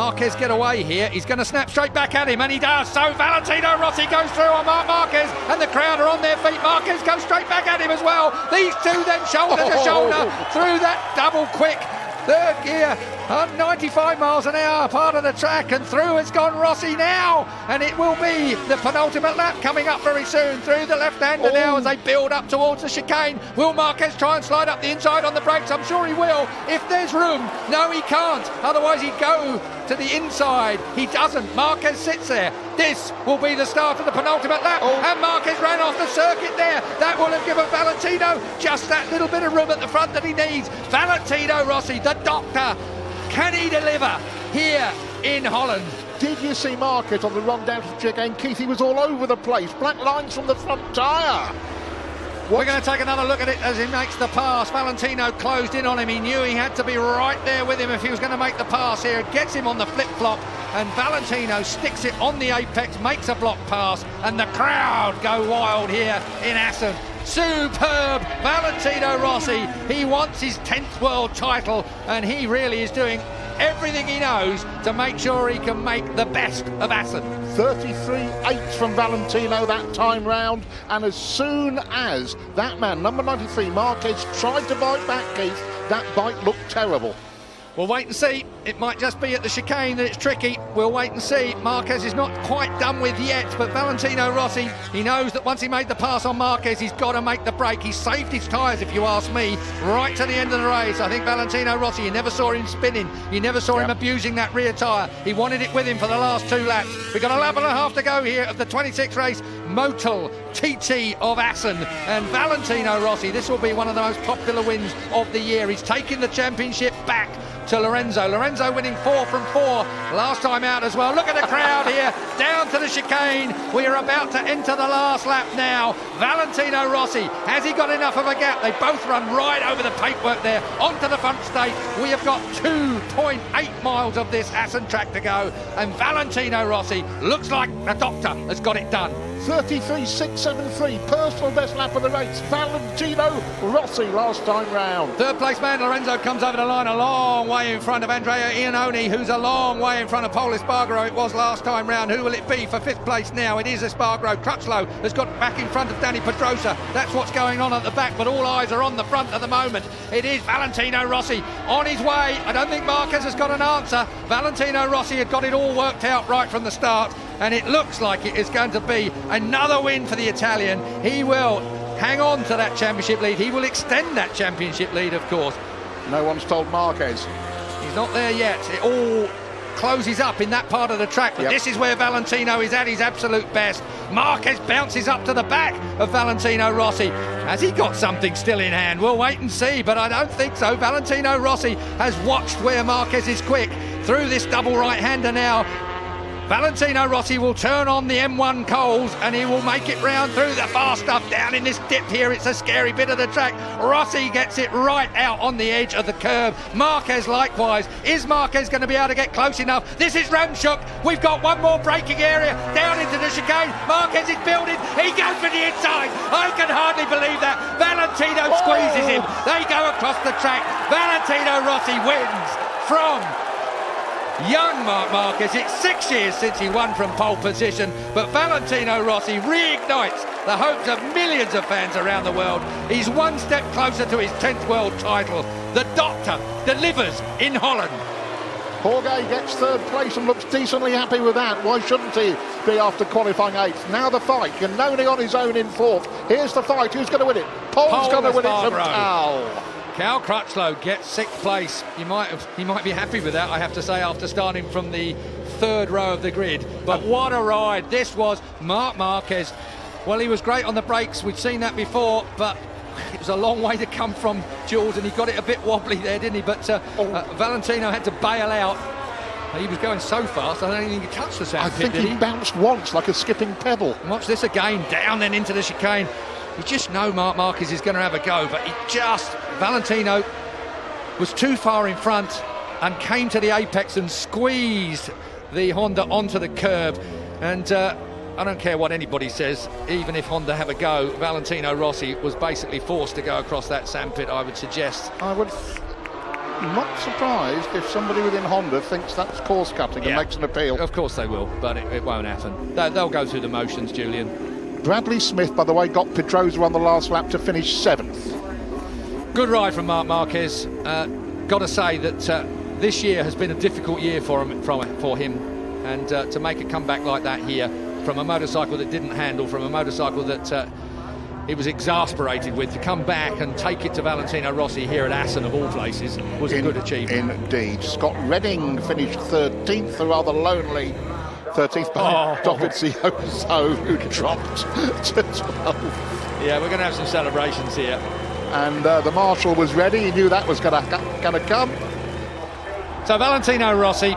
Marquez get away here? He's going to snap straight back at him, and he does. So Valentino Rossi goes through on Marquez, and the crowd are on their feet. Marquez goes straight back at him as well. These two then shoulder to shoulder through that double quick third gear, 95 miles an hour, part of the track, and through has gone Rossi now, and it will be the penultimate lap coming up very soon through the left-hander now as they build up towards the chicane. Will Marquez try and slide up the inside on the brakes? I'm sure he will, if there's room. No, he can't, otherwise he'd go to the inside. He doesn't. Marquez sits there. This will be the start of the penultimate lap, and Marquez ran off the circuit there. That will have given Valentino just that little bit of room at the front that he needs. Valentino Rossi, the doctor, can he deliver here in Holland? Did you see Marquez on the run down to the chicane? Keith, he was all over the place. Black lines from the front tyre. We're going to take another look at it as he makes the pass. Valentino closed in on him. He knew he had to be right there with him if he was going to make the pass here. It gets him on the flip-flop, and Valentino sticks it on the apex, makes a block pass, and the crowd go wild here in Assen. Superb Valentino Rossi. He wants his 10th world title, and he really is doing everything he knows to make sure he can make the best of Assen. 33.8 from Valentino that time round, and as soon as that man, number 93, Marquez, tried to bite back, Keith, that bite looked terrible. We'll wait and see. It might just be at the chicane that it's tricky. We'll wait and see. Marquez is not quite done with yet, but Valentino Rossi, he knows that once he made the pass on Marquez, he's got to make the break. He saved his tyres, if you ask me, right to the end of the race. I think Valentino Rossi, you never saw him spinning. You never saw him abusing that rear tyre. He wanted it with him for the last 2 laps. We've got a lap and a half to go here of the 26th race, Moto TT of Assen. And Valentino Rossi, this will be one of the most popular wins of the year. He's taking the championship back to Lorenzo. Lorenzo winning 4 from 4 last time out as well. Look at the crowd here, down to the chicane. We are about to enter the last lap now. Valentino Rossi, has he got enough of a gap? They both run right over the paintwork there, onto the front straight. We have got 2.8 miles of this Assen track to go, and Valentino Rossi looks like the doctor has got it done. 33.673, personal best lap of the race. Valentino Rossi last time round. Third place man Lorenzo comes over the line a long way in front of Andrea Iannone, who's a long way in front of Paul Espargaro. It was last time round. Who will it be for 5th place now? It is Espargaro. Crutchlow has got back in front of Danny Pedrosa. That's what's going on at the back, but all eyes are on the front at the moment. It is Valentino Rossi on his way. I don't think Marquez has got an answer. Valentino Rossi had got it all worked out right from the start, and it looks like it is going to be another win for the Italian. He will hang on to that championship lead. He will extend that championship lead, of course. No one's told Marquez. He's not there yet. It all closes up in that part of the track, but this is where Valentino is at his absolute best. Marquez bounces up to the back of Valentino Rossi. Has he got something still in hand? We'll wait and see, but I don't think so. Valentino Rossi has watched where Marquez is quick through this double right-hander now. Valentino Rossi will turn on the M1 coals, and he will make it round through the fast stuff down in this dip here. It's a scary bit of the track. Rossi gets it right out on the edge of the curve. Marquez likewise. Is Marquez going to be able to get close enough? This is Ramshook. We've got one more braking area down into the chicane. Marquez is building. He goes for the inside. I can hardly believe that. Valentino squeezes him. They go across the track. Valentino Rossi wins from young Marc Marquez. It's 6 years since he won from pole position, but Valentino Rossi reignites the hopes of millions of fans around the world. He's one step closer to his 10th world title. The doctor delivers in Holland. Jorge gets 3rd place and looks decently happy with that. Why shouldn't he be after qualifying 8th? Now the fight. Iannone on his own in 4th. Here's the fight. Who's going to win it? Paul's going to win it from Cal. Cal Crutchlow gets 6th place. He might be happy with that, I have to say, after starting from the 3rd row of the grid. But what a ride this was. Marc Marquez, well, he was great on the brakes. We've seen that before, but it was a long way to come from Jules, and he got it a bit wobbly there, didn't he? But Valentino had to bail out. He was going so fast, I don't think he could touch the sandpit, I think he bounced once like a skipping pebble. Watch this again, down then into the chicane. You just know Marc Marquez is going to have a go, but Valentino was too far in front and came to the apex and squeezed the Honda onto the curb. And I don't care what anybody says, even if Honda have a go, Valentino Rossi was basically forced to go across that sandpit, I would suggest. Not surprised if somebody within Honda thinks that's course cutting and makes an appeal. Of course they will, but it won't happen. They'll go through the motions, Julian. Bradley Smith, by the way, got Pedrosa on the last lap to finish 7th. Good ride from Marc Marquez. Got to say that this year has been a difficult year for him, and to make a comeback like that here from a motorcycle that didn't handle, from a motorcycle that he was exasperated with, to come back and take it to Valentino Rossi here at Assen of all places was a good achievement. Indeed. Scott Redding finished 13th, a rather lonely 13th behind Dovizioso, who dropped to 12th. Yeah, we're going to have some celebrations here. And the marshal was ready. He knew that was going to come. So Valentino Rossi,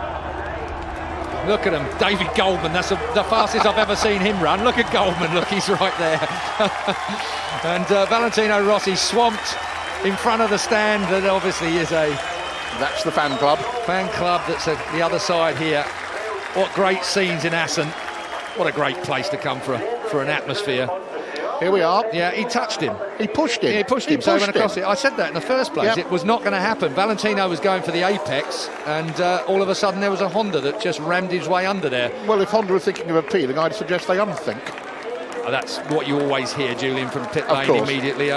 look at him, David Goldman, that's the fastest I've ever seen him run. Look at Goldman, look, he's right there. And Valentino Rossi swamped in front of the stand that obviously is That's the fan club. Fan club that's at the other side here. What great scenes in Assen. What a great place to come for an atmosphere. Here we are. Yeah, he touched him. He pushed him. Yeah, he pushed him, so he went across it. I said that in the first place. It was not going to happen. Valentino was going for the apex, and all of a sudden there was a Honda that just rammed his way under there. Well, if Honda were thinking of appealing, I'd suggest they unthink. That's what you always hear, Julian, from pit lane immediately.